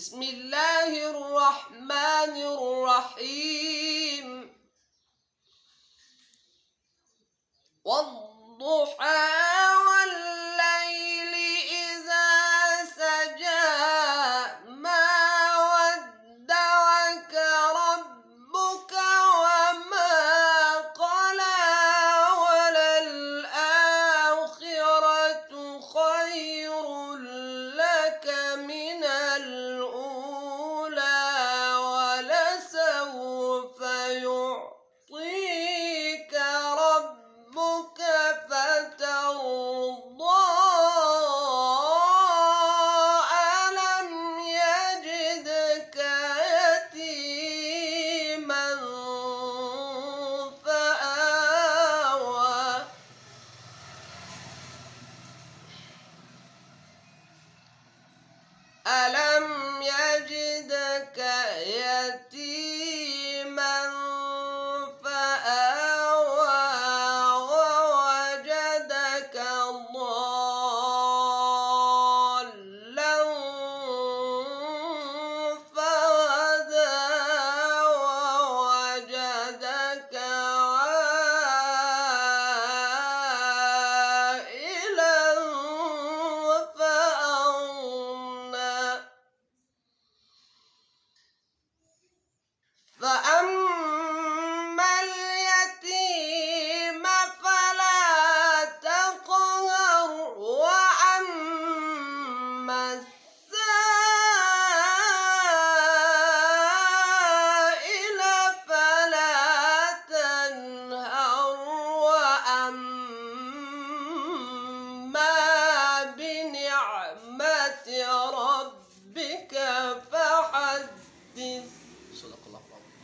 بسم الله الرحمن الرحيم. والضحى والليل إذا سجى ما ودعك ربك وما قلى وللآخرة خير لك من الأولى ولسوف يعطيك ربك فترضى. ألم يجدك يتيما فآوى ألم يجدك يتيما فآوى ووجدك ضالا فهدى ووجدك عائلا فأغنى. فأما اليتيم فلا تقهر وأما السائل فلا تنهر وأما بنعمة ربك فحدث. صدق الله العظيم.